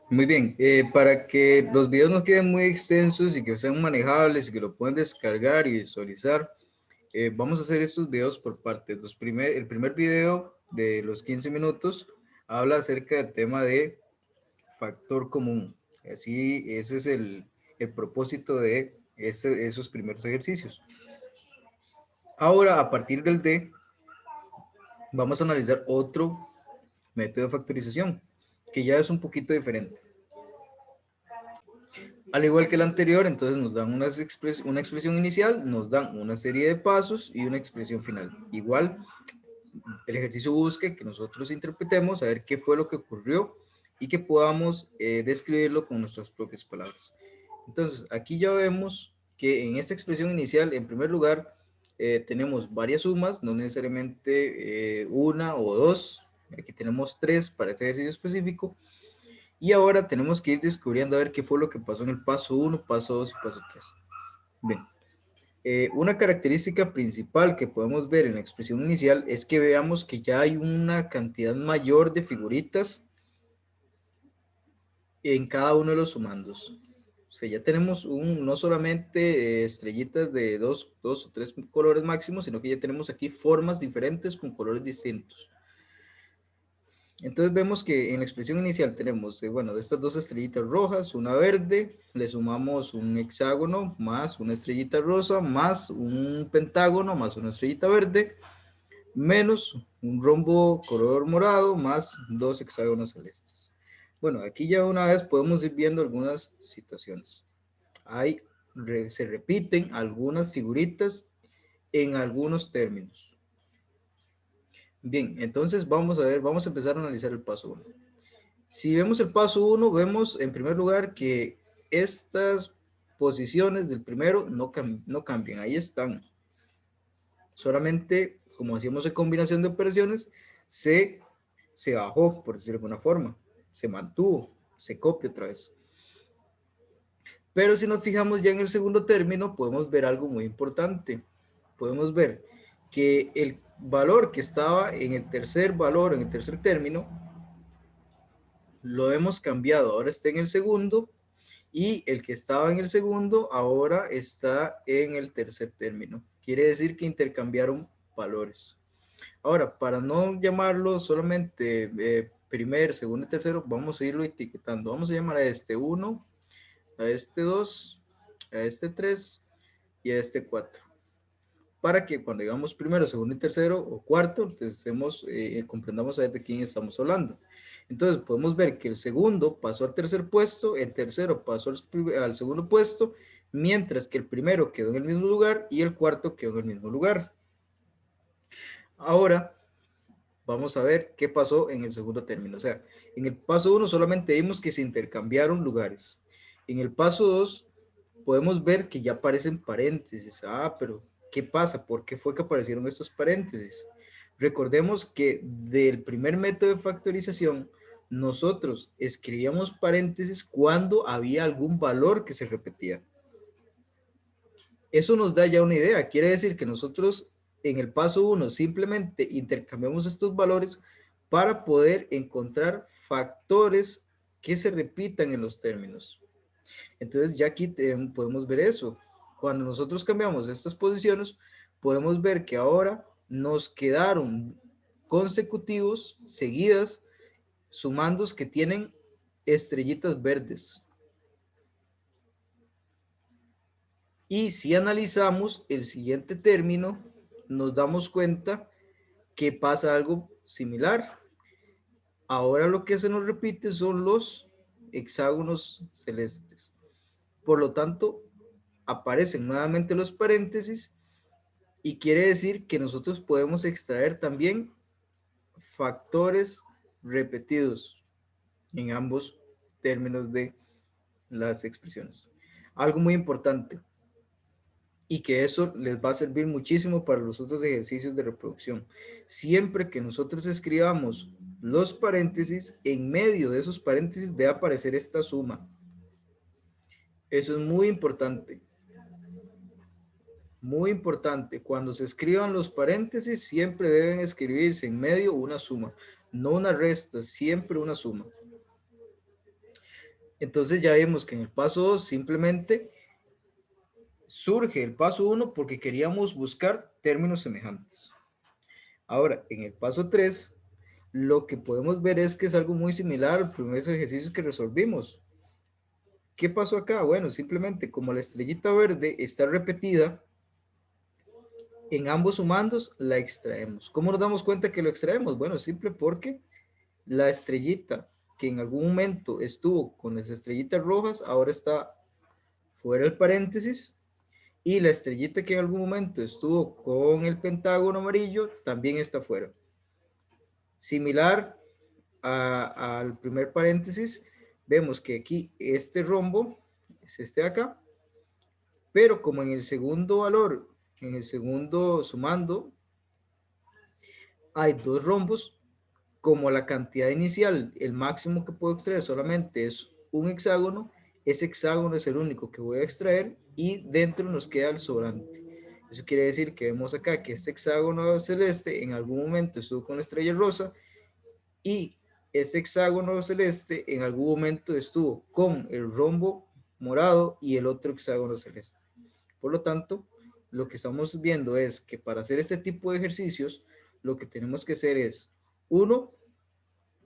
Muy bien, para que los videos no queden muy extensos y que sean manejables y que lo puedan descargar y visualizar, vamos a hacer estos videos por partes. El primer video de los 15 minutos habla acerca del tema de factor común. Así, ese es el propósito de esos primeros ejercicios. Ahora, a partir del D, vamos a analizar otro método de factorización, que ya es un poquito diferente. Al igual que el anterior, entonces nos dan una expresión inicial, nos dan una serie de pasos y una expresión final. Igual, el ejercicio busca que nosotros interpretemos, a ver qué fue lo que ocurrió y que podamos describirlo con nuestras propias palabras. Entonces, aquí ya vemos que en esta expresión inicial, en primer lugar, tenemos varias sumas, no necesariamente una o dos. Aquí tenemos tres para este ejercicio específico. Y ahora tenemos que ir descubriendo a ver qué fue lo que pasó en el paso 1, paso 2 y paso 3. Bien, una característica principal que podemos ver en la expresión inicial es que veamos que ya hay una cantidad mayor de figuritas en cada uno de los sumandos. O sea, ya tenemos no solamente estrellitas de dos o tres colores máximos, sino que ya tenemos aquí formas diferentes con colores distintos. Entonces vemos que en la expresión inicial tenemos, bueno, de estas dos estrellitas rojas, una verde, le sumamos un hexágono más una estrellita rosa, más un pentágono, más una estrellita verde, menos un rombo color morado, más dos hexágonos celestes. Bueno, aquí ya una vez podemos ir viendo algunas situaciones. Se repiten algunas figuritas en algunos términos. Bien, entonces vamos a ver, vamos a empezar a analizar el paso 1. Si vemos el paso 1, vemos en primer lugar que estas posiciones del primero no cambian, ahí están. Solamente, como hacíamos en combinación de operaciones, se bajó, por decirlo de alguna forma, se mantuvo, se copia otra vez. Pero si nos fijamos ya en el segundo término, podemos ver algo muy importante. Podemos ver que el valor que estaba en el tercer valor, en el tercer término, lo hemos cambiado, ahora está en el segundo, y el que estaba en el segundo ahora está en el tercer término. Quiere decir que intercambiaron valores. Ahora, para no llamarlo solamente primer, segundo y tercero, vamos a irlo etiquetando. Vamos a llamar a este 1, a este 2, a este 3 y a este 4. Para que cuando digamos primero, segundo y tercero o cuarto, comprendamos a ver de quién estamos hablando. Entonces podemos ver que el segundo pasó al tercer puesto, el tercero pasó al segundo puesto, mientras que el primero quedó en el mismo lugar y el cuarto quedó en el mismo lugar. Ahora vamos a ver qué pasó en el segundo término. O sea, en el paso 1 solamente vimos que se intercambiaron lugares. En el paso 2 podemos ver que ya aparecen paréntesis. Pero ¿qué pasa? ¿Por qué fue que aparecieron estos paréntesis? Recordemos que del primer método de factorización, nosotros escribíamos paréntesis cuando había algún valor que se repetía. Eso nos da ya una idea. Quiere decir que nosotros en el paso 1 simplemente intercambiamos estos valores para poder encontrar factores que se repitan en los términos. Entonces ya aquí podemos ver eso. Cuando nosotros cambiamos estas posiciones, podemos ver que ahora nos quedaron consecutivos, seguidas, sumandos que tienen estrellitas verdes. Y si analizamos el siguiente término, nos damos cuenta que pasa algo similar. Ahora lo que se nos repite son los hexágonos celestes. Por lo tanto, aparecen nuevamente los paréntesis y quiere decir que nosotros podemos extraer también factores repetidos en ambos términos de las expresiones. Algo muy importante y que eso les va a servir muchísimo para los otros ejercicios de reproducción. Siempre que nosotros escribamos los paréntesis, en medio de esos paréntesis debe aparecer esta suma. Eso es muy importante. Muy importante, cuando se escriban los paréntesis, siempre deben escribirse en medio una suma, no una resta, siempre una suma. Entonces ya vimos que en el paso 2 simplemente surge el paso 1 porque queríamos buscar términos semejantes. Ahora, en el paso 3, lo que podemos ver es que es algo muy similar al primer ejercicio que resolvimos. ¿Qué pasó acá? Bueno, simplemente como la estrellita verde está repetida en ambos sumandos, la extraemos. ¿Cómo nos damos cuenta que lo extraemos? Bueno, simple porque la estrellita que en algún momento estuvo con las estrellitas rojas, ahora está fuera del paréntesis, y la estrellita que en algún momento estuvo con el pentágono amarillo también está fuera. Similar al primer paréntesis, vemos que aquí este rombo es este de acá, pero como en el segundo valor, en el segundo sumando, hay dos rombos, como la cantidad inicial, el máximo que puedo extraer solamente es un hexágono, ese hexágono es el único que voy a extraer y dentro nos queda el sobrante. Eso quiere decir que vemos acá que este hexágono celeste en algún momento estuvo con la estrella rosa y este hexágono celeste en algún momento estuvo con el rombo morado y el otro hexágono celeste. Por lo tanto, lo que estamos viendo es que para hacer este tipo de ejercicios, lo que tenemos que hacer es, uno,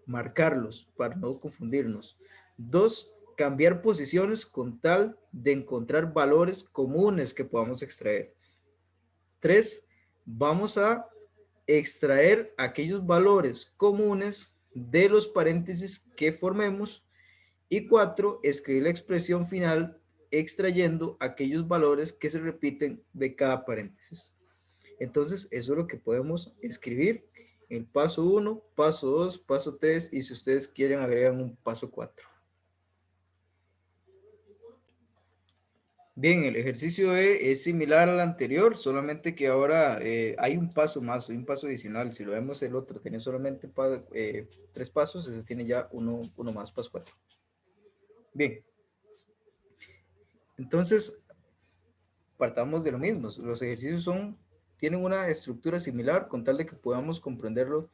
marcarlos para no confundirnos. Dos, cambiar posiciones con tal de encontrar valores comunes que podamos extraer. Tres, vamos a extraer aquellos valores comunes de los paréntesis que formemos. Y cuatro, escribir la expresión final extrayendo aquellos valores que se repiten de cada paréntesis. Entonces, eso es lo que podemos escribir en paso 1, paso 2, paso 3 y si ustedes quieren agregan un paso 4. Bien, el ejercicio E es similar al anterior, solamente que ahora hay un paso más, un paso adicional. Si lo vemos, el otro tiene solamente 3 pasos, ese tiene ya uno más, paso 4. Bien, entonces partamos de lo mismo. Los ejercicios tienen una estructura similar con tal de que podamos comprenderlo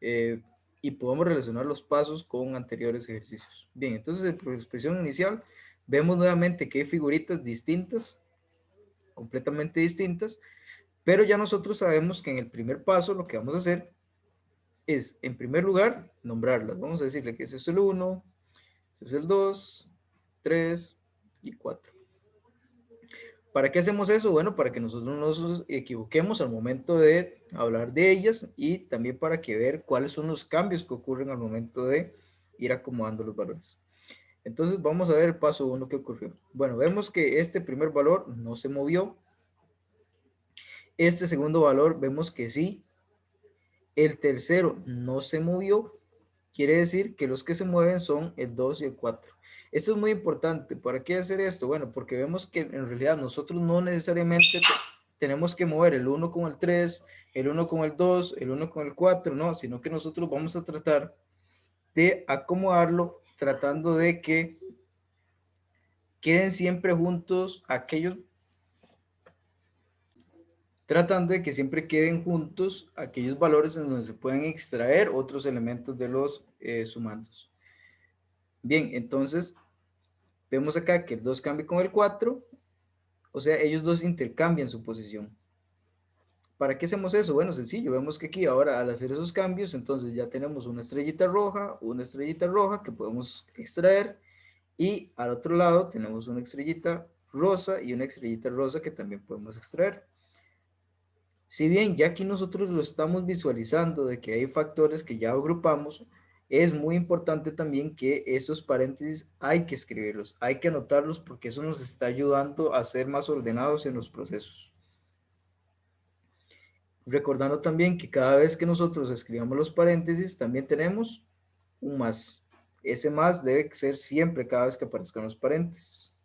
y podamos relacionar los pasos con anteriores ejercicios. Bien, entonces en la expresión inicial vemos nuevamente que hay figuritas distintas, completamente distintas, pero ya nosotros sabemos que en el primer paso lo que vamos a hacer es, en primer lugar, nombrarlas. Vamos a decirle que ese es el 1, ese es el 2, 3 y 4. ¿Para qué hacemos eso? Bueno, para que nosotros no nos equivoquemos al momento de hablar de ellas y también para que ver cuáles son los cambios que ocurren al momento de ir acomodando los valores. Entonces vamos a ver el paso 1 que ocurrió. Bueno, vemos que este primer valor no se movió. Este segundo valor vemos que sí. El tercero no se movió. Quiere decir que los que se mueven son el 2 y el 4. Esto es muy importante. ¿Para qué hacer esto? Bueno, porque vemos que en realidad nosotros no necesariamente tenemos que mover el 1 con el 3, el 1 con el 2, el 1 con el 4, no, sino que nosotros vamos a tratar de acomodarlo tratando de que queden siempre juntos aquellos, tratando de que siempre queden juntos aquellos valores en donde se pueden extraer otros elementos de los sumandos. Bien, entonces vemos acá que el 2 cambia con el 4, o sea, ellos dos intercambian su posición. ¿Para qué hacemos eso? Bueno, sencillo, vemos que aquí ahora al hacer esos cambios, entonces ya tenemos una estrellita roja que podemos extraer y al otro lado tenemos una estrellita rosa y una estrellita rosa que también podemos extraer. Si bien ya aquí nosotros lo estamos visualizando de que hay factores que ya agrupamos, es muy importante también que esos paréntesis hay que escribirlos, hay que anotarlos porque eso nos está ayudando a ser más ordenados en los procesos. Recordando también que cada vez que nosotros escribamos los paréntesis, también tenemos un más. Ese más debe ser siempre cada vez que aparezcan los paréntesis.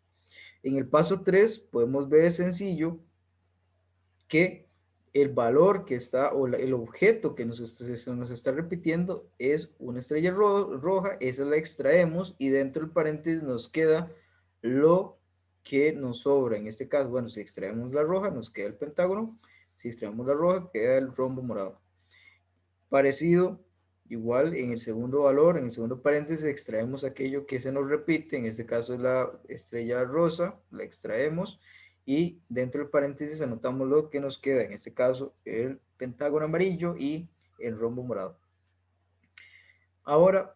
En el paso 3 podemos ver sencillo que el valor que está, o el objeto que nos está repitiendo es una estrella roja, esa la extraemos y dentro del paréntesis nos queda lo que nos sobra. En este caso, bueno, si extraemos la roja, nos queda el pentágono. Si extraemos la roja, queda el rombo morado. Parecido, Igual en el segundo valor, en el segundo paréntesis, extraemos aquello que se nos repite, en este caso es la estrella rosa, la extraemos y dentro del paréntesis anotamos lo que nos queda, en este caso el pentágono amarillo y el rombo morado. Ahora,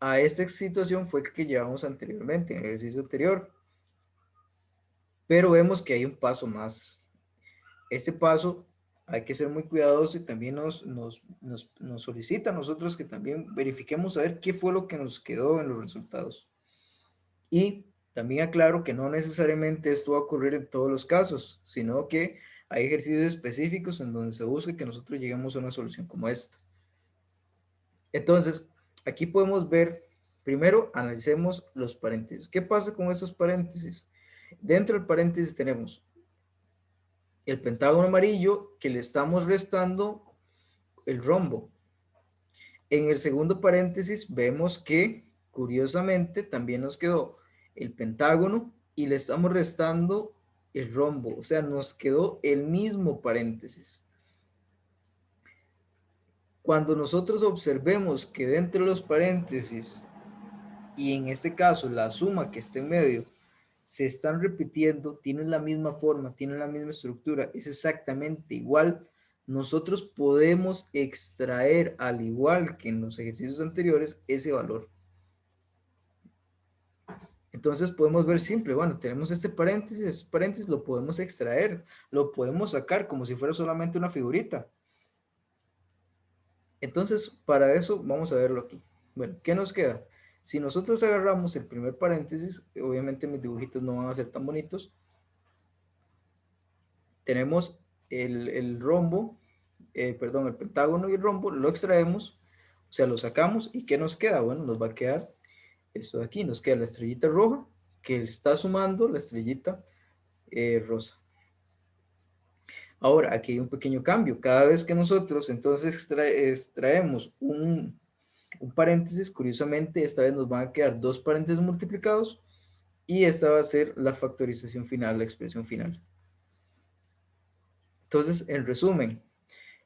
a esta situación fue que llevamos anteriormente, en el ejercicio anterior, pero vemos que hay un paso más. Este paso hay que ser muy cuidadoso y también nos solicita a nosotros que también verifiquemos a ver qué fue lo que nos quedó en los resultados. Y también aclaro que no necesariamente esto va a ocurrir en todos los casos, sino que hay ejercicios específicos en donde se busca que nosotros lleguemos a una solución como esta. Entonces, aquí podemos ver, primero analicemos los paréntesis. ¿Qué pasa con estos paréntesis? Dentro del paréntesis tenemos el pentágono amarillo que le estamos restando el rombo. En el segundo paréntesis vemos que, curiosamente, también nos quedó el pentágono y le estamos restando el rombo. O sea, nos quedó el mismo paréntesis. Cuando nosotros observemos que dentro de los paréntesis, y en este caso la suma que está en medio, se están repitiendo, tienen la misma forma, tienen la misma estructura, es exactamente igual, nosotros podemos extraer, al igual que en los ejercicios anteriores, ese valor. Entonces podemos ver simple, bueno, tenemos este paréntesis lo podemos extraer, lo podemos sacar como si fuera solamente una figurita. Entonces, para eso vamos a verlo aquí. Bueno, ¿qué nos queda? Si nosotros agarramos el primer paréntesis, obviamente mis dibujitos no van a ser tan bonitos. Tenemos el rombo, perdón, el pentágono y el rombo, lo extraemos, o sea, lo sacamos y ¿qué nos queda? Bueno, nos va a quedar esto de aquí, nos queda la estrellita roja que está sumando la estrellita rosa. Ahora, aquí hay un pequeño cambio. Cada vez que nosotros entonces extraemos un paréntesis, curiosamente, esta vez nos van a quedar dos paréntesis multiplicados y esta va a ser la factorización final, la expresión final. Entonces, en resumen,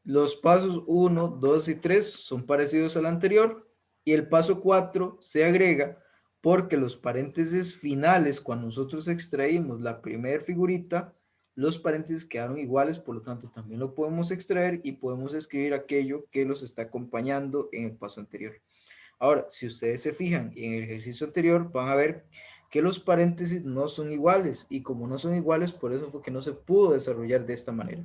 los pasos 1, 2 y 3 son parecidos al anterior y el paso 4 se agrega porque los paréntesis finales, cuando nosotros extraímos la primera figurita, los paréntesis quedaron iguales, por lo tanto también lo podemos extraer y podemos escribir aquello que los está acompañando en el paso anterior. Ahora, si ustedes se fijan en el ejercicio anterior, van a ver que los paréntesis no son iguales y como no son iguales, por eso fue que no se pudo desarrollar de esta manera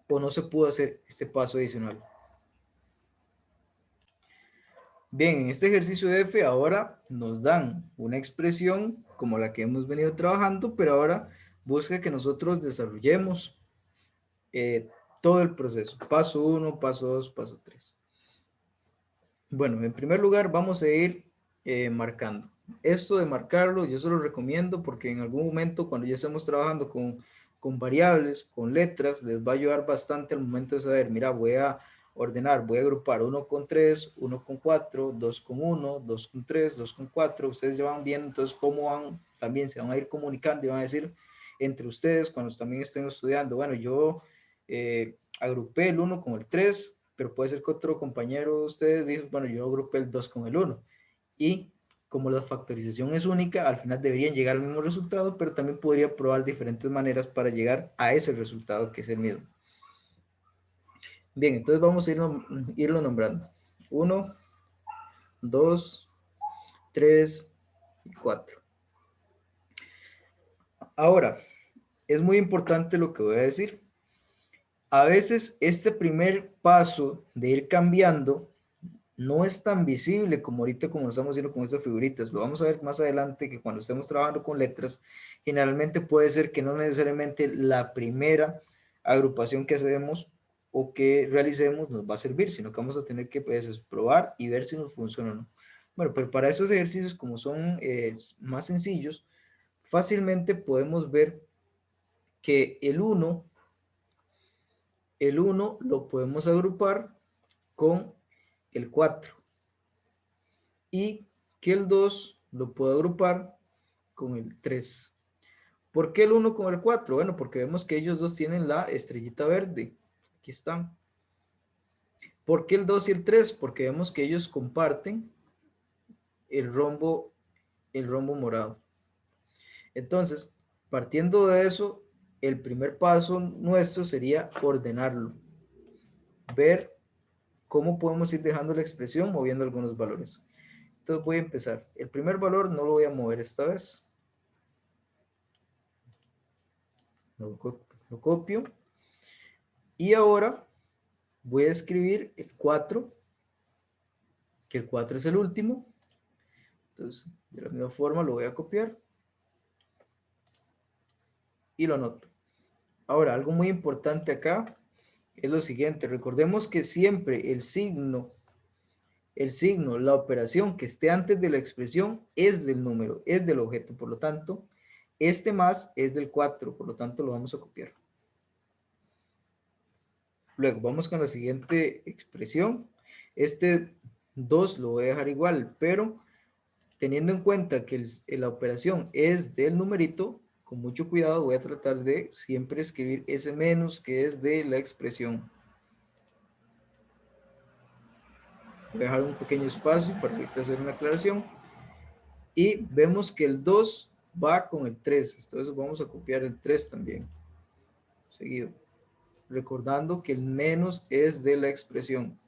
o no se pudo hacer este paso adicional. Bien, en este ejercicio de F ahora nos dan una expresión como la que hemos venido trabajando, pero ahora busca que nosotros desarrollemos todo el proceso. Paso 1, paso 2, paso 3. Bueno, en primer lugar vamos a ir marcando. Esto de marcarlo yo se lo recomiendo porque en algún momento cuando ya estemos trabajando con variables, con letras, les va a ayudar bastante al momento de saber, mira, voy a ordenar, voy a agrupar 1 con 3, 1 con 4, 2 con 1, 2 con 3, 2 con 4. Ustedes ya van viendo entonces cómo van, también se van a ir comunicando y van a decir entre ustedes cuando también estén estudiando, bueno, yo agrupé el 1 con el 3, pero puede ser que otro compañero de ustedes dijo, bueno, yo agrupé el 2 con el 1. Y como la factorización es única, al final deberían llegar al mismo resultado, pero también podría probar diferentes maneras para llegar a ese resultado que es el mismo. Bien, entonces vamos a irlo nombrando. 1, 2, 3 y 4. Ahora, es muy importante lo que voy a decir. A veces este primer paso de ir cambiando no es tan visible como ahorita como lo estamos haciendo con estas figuritas. Lo vamos a ver más adelante que cuando estemos trabajando con letras, generalmente puede ser que no necesariamente la primera agrupación que hacemos o que realicemos nos va a servir, sino que vamos a tener que pues, probar y ver si nos funciona o no. Bueno, pero para esos ejercicios como son más sencillos, fácilmente podemos ver que el 1 lo podemos agrupar con el 4 y que el 2 lo puedo agrupar con el 3. ¿Por qué el 1 con el 4? Bueno, porque vemos que ellos dos tienen la estrellita verde. Aquí están. ¿Por qué el 2 y el 3? Porque vemos que ellos comparten el rombo morado. Entonces, partiendo de eso, el primer paso nuestro sería ordenarlo. Ver cómo podemos ir dejando la expresión moviendo algunos valores. Entonces voy a empezar. El primer valor no lo voy a mover esta vez. Lo copio. Y ahora voy a escribir el 4, que el 4 es el último. Entonces, de la misma forma lo voy a copiar y lo anoto. Ahora, algo muy importante acá es lo siguiente. Recordemos que siempre el signo, la operación que esté antes de la expresión es del número, es del objeto. Por lo tanto, este más es del 4, por lo tanto lo vamos a copiar. Luego vamos con la siguiente expresión. Este 2 lo voy a dejar igual, pero teniendo en cuenta que la operación es del numerito, con mucho cuidado voy a tratar de siempre escribir ese menos que es de la expresión. Voy a dejar un pequeño espacio para ahorita hacer una aclaración. Y vemos que el 2 va con el 3. Entonces vamos a copiar el 3 también. Seguido. Recordando que el menos es de la expresión.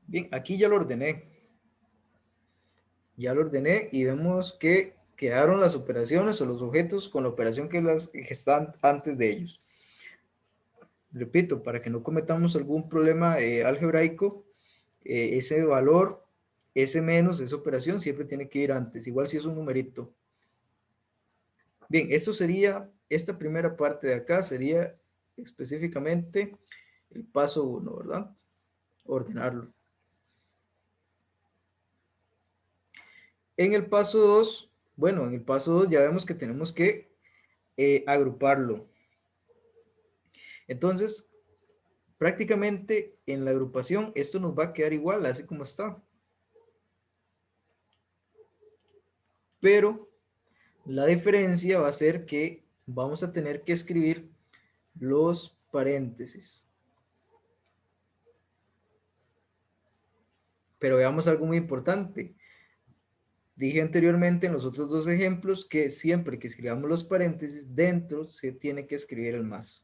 Bien, aquí ya lo ordené. Ya lo ordené y vemos que quedaron las operaciones o los objetos con la operación que están antes de ellos. Repito, para que no cometamos algún problema algebraico, ese valor, ese menos, esa operación siempre tiene que ir antes, igual si es un numerito. Bien, esto sería, esta primera parte de acá sería específicamente el paso 1, ¿verdad? Ordenarlo. En el paso 2, bueno, en el paso 2 ya vemos que tenemos que agruparlo. Entonces, prácticamente en la agrupación esto nos va a quedar igual, así como está. Pero la diferencia va a ser que vamos a tener que escribir los paréntesis. Pero veamos algo muy importante. Dije anteriormente en los otros dos ejemplos que siempre que escribamos los paréntesis, dentro se tiene que escribir el más.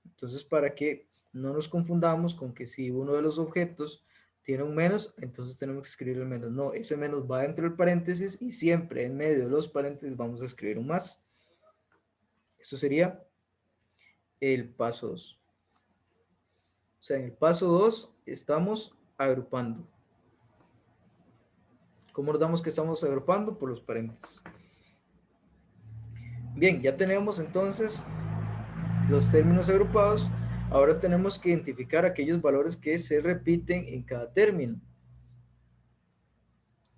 Entonces, para que no nos confundamos con que si uno de los objetos tiene un menos, entonces tenemos que escribir el menos. No, ese menos va dentro del paréntesis y siempre en medio de los paréntesis vamos a escribir un más. Eso sería el paso 2. O sea, en el paso 2 estamos agrupando. ¿Cómo nos damos que estamos agrupando? Por los paréntesis. Bien, ya tenemos entonces los términos agrupados. Ahora tenemos que identificar aquellos valores que se repiten en cada término.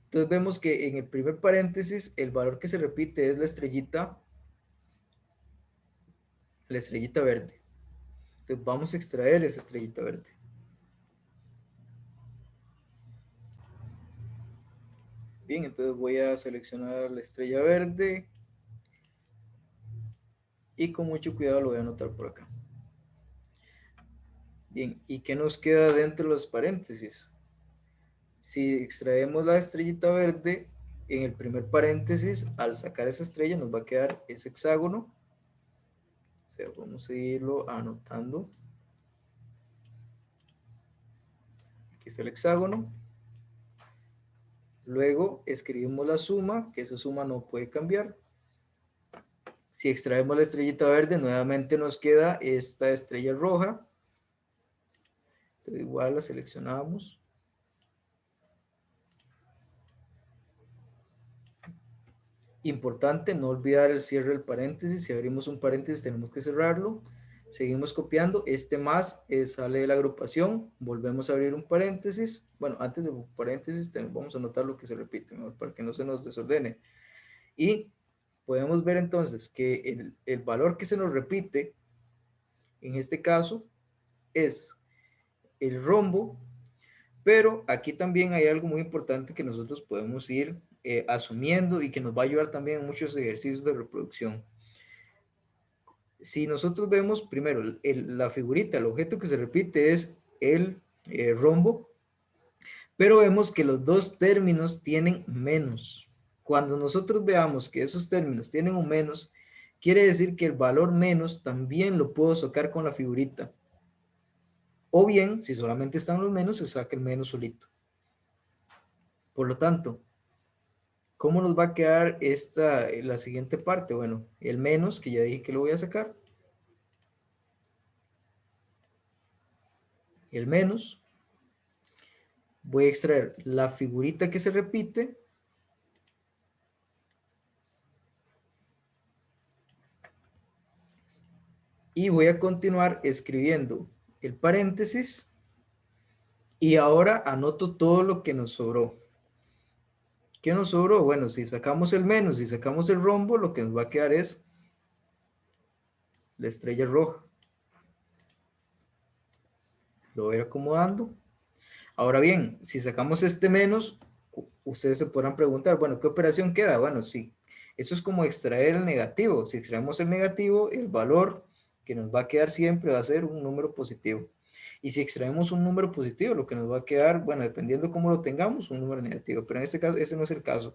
Entonces vemos que en el primer paréntesis el valor que se repite es la estrellita verde. Entonces vamos a extraer esa estrellita verde. Bien, entonces voy a seleccionar la estrella verde y con mucho cuidado lo voy a anotar por acá. Bien, ¿y qué nos queda dentro de los paréntesis? Si extraemos la estrellita verde, en el primer paréntesis, al sacar esa estrella nos va a quedar ese hexágono. O sea, vamos a irlo anotando. Aquí está el hexágono. Luego escribimos la suma, que esa suma no puede cambiar. Si extraemos la estrellita verde, nuevamente nos queda esta estrella roja. Entonces, igual la seleccionamos. Importante, no olvidar el cierre del paréntesis. Si abrimos un paréntesis, tenemos que cerrarlo. Seguimos copiando. Este más sale de la agrupación. Volvemos a abrir un paréntesis. Bueno, antes de un paréntesis, vamos a anotar lo que se repite, ¿no? Para que no se nos desordene. Y podemos ver entonces que el valor que se nos repite, en este caso, es el rombo. Pero aquí también hay algo muy importante que nosotros podemos ir asumiendo y que nos va a ayudar también en muchos ejercicios de reproducción. si nosotros vemos primero la figurita, el objeto que se repite es el rombo, pero vemos que los dos términos tienen menos. Cuando nosotros veamos que esos términos tienen un menos, quiere decir que el valor menos también lo puedo sacar con la figurita. O bien, si solamente están los menos, se saca el menos solito. Por lo tanto, ¿cómo nos va a quedar la siguiente parte? Bueno, el menos, que ya dije que lo voy a sacar. El menos. Voy a extraer la figurita que se repite. Y voy a continuar escribiendo el paréntesis. Y ahora anoto todo lo que nos sobró. ¿Qué nos sobró? Bueno, si sacamos el menos y sacamos el rombo, lo que nos va a quedar es la estrella roja. Lo voy a ir acomodando. Ahora bien, si sacamos este menos, ustedes se podrán preguntar, bueno, ¿qué operación queda? Bueno, sí, eso es como extraer el negativo. Si extraemos el negativo, el valor que nos va a quedar siempre va a ser un número positivo. Y si extraemos un número positivo, lo que nos va a quedar, bueno, dependiendo cómo lo tengamos, un número negativo. Pero en este caso, ese no es el caso.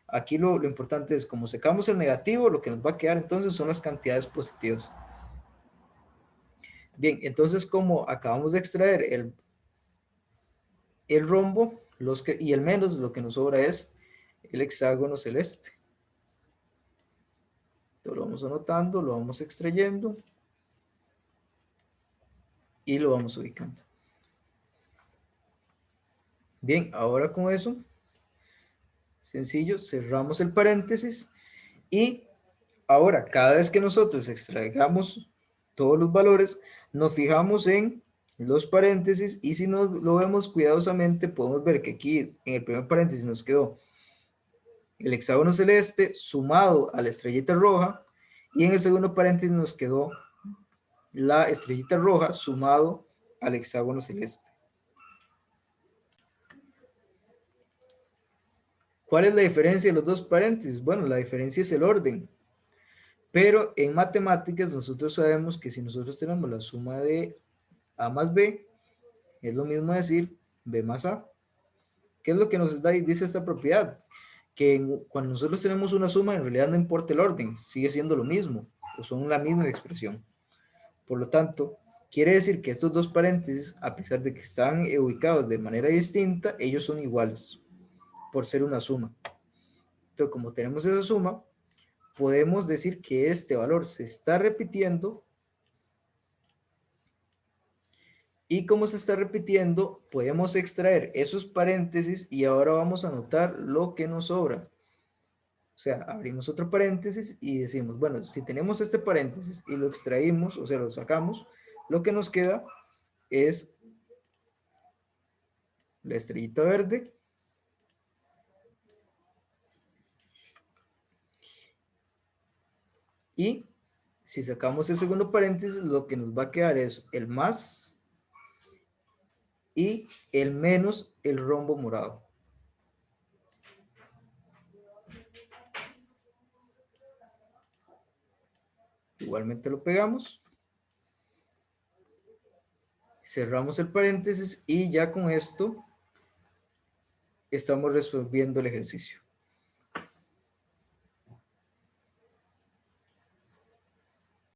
Aquí lo importante es, como sacamos el negativo, lo que nos va a quedar entonces son las cantidades positivas. Bien, entonces como acabamos de extraer el rombo y el menos, lo que nos sobra es el hexágono celeste. Entonces lo vamos anotando, lo vamos extrayendo y lo vamos ubicando. Bien, ahora con eso, sencillo, cerramos el paréntesis y ahora cada vez que nosotros extraigamos todos los valores, nos fijamos en los paréntesis y si nos lo vemos cuidadosamente podemos ver que aquí en el primer paréntesis nos quedó el hexágono celeste sumado a la estrellita roja y en el segundo paréntesis nos quedó la estrellita roja sumado al hexágono celeste. ¿Cuál es la diferencia de los dos paréntesis? Bueno, la diferencia es el orden. Pero en matemáticas nosotros sabemos que si nosotros tenemos la suma de A más B, es lo mismo decir B más A. ¿Qué es lo que nos dice esta propiedad? Que cuando nosotros tenemos una suma, en realidad no importa el orden, sigue siendo lo mismo, o son la misma expresión. Por lo tanto, quiere decir que estos dos paréntesis, a pesar de que están ubicados de manera distinta, ellos son iguales, por ser una suma. Entonces, como tenemos esa suma, podemos decir que este valor se está repitiendo. Y como se está repitiendo, podemos extraer esos paréntesis y ahora vamos a anotar lo que nos sobra. O sea, abrimos otro paréntesis y decimos, bueno, si tenemos este paréntesis y lo extraímos, o sea, lo sacamos, lo que nos queda es la estrellita verde y si sacamos el segundo paréntesis, lo que nos va a quedar es el más y el menos el rombo morado. Igualmente lo pegamos. Cerramos el paréntesis y ya con esto estamos resolviendo el ejercicio.